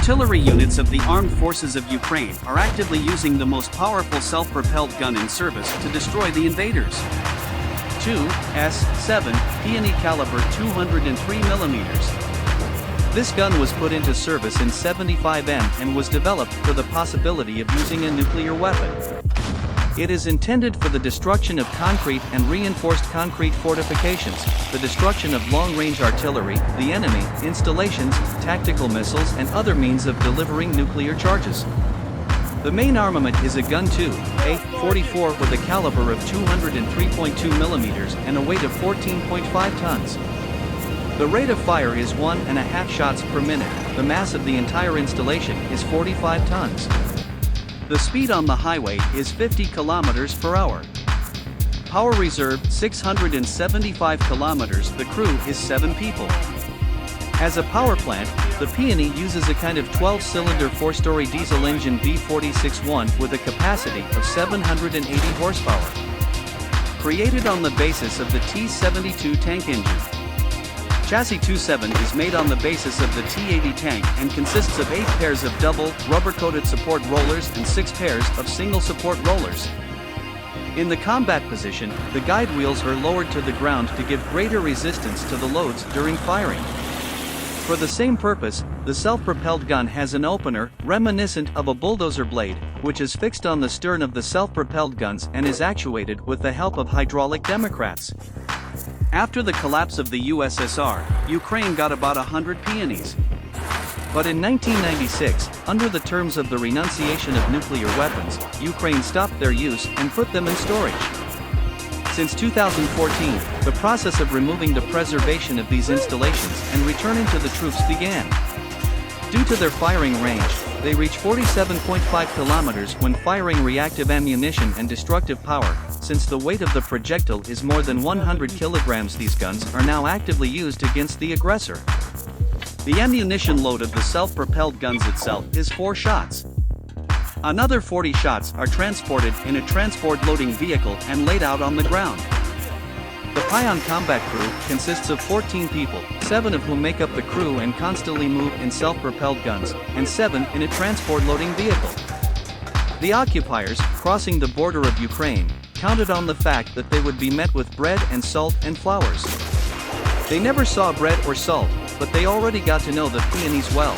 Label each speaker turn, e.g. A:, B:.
A: artillery units of the armed forces of Ukraine are actively using the most powerful self-propelled gun in service to destroy the invaders. 2.S7 Peony caliber 203mm. This gun was put into service in 75M and was developed for the possibility of using a nuclear weapon. It is intended for the destruction of concrete and reinforced concrete fortifications, the destruction of long-range artillery, the enemy, installations, tactical missiles and other means of delivering nuclear charges. The main armament is a gun 2.A44 with a caliber of 203.2mm and a weight of 14.5 tons. The rate of fire is 1.5 shots per minute. The mass of the entire installation is 45 tons. The speed on the highway is 50 km per hour. Power reserve 675 km. The crew is 7 people. As a power plant, the Peony uses a kind of 12-cylinder 4-story diesel engine V46-1 with a capacity of 780 horsepower. Created on the basis of the T-72 tank engine. Chassis 27 is made on the basis of the T-80 tank and consists of 8 pairs of double, rubber-coated support rollers and 6 pairs of single support rollers. In the combat position, the guide wheels are lowered to the ground to give greater resistance to the loads during firing. For the same purpose, the self-propelled gun has an opener, reminiscent of a bulldozer blade, which is fixed on the stern of the self-propelled guns and is actuated with the help of hydraulic democrats. After the collapse of the USSR, Ukraine got about 100 Peonies. But in 1996, under the terms of the renunciation of nuclear weapons, Ukraine stopped their use and put them in storage. Since 2014, the process of removing the preservation of these installations and returning to the troops began. Due to their firing range, they reach 47.5 kilometers when firing reactive ammunition and destructive power. Since the weight of the projectile is more than 100 kilograms, these guns are now actively used against the aggressor. The ammunition load of the self-propelled guns itself is 4 shots. Another 40 shots are transported in a transport loading vehicle and laid out on the ground. The Pion combat crew consists of 14 people, 7 of whom make up the crew and constantly move in self-propelled guns, and 7 in a transport loading vehicle. The occupiers, crossing the border of Ukraine, counted on the fact that they would be met with bread and salt and flowers. They never saw bread or salt, but they already got to know the Peonies well.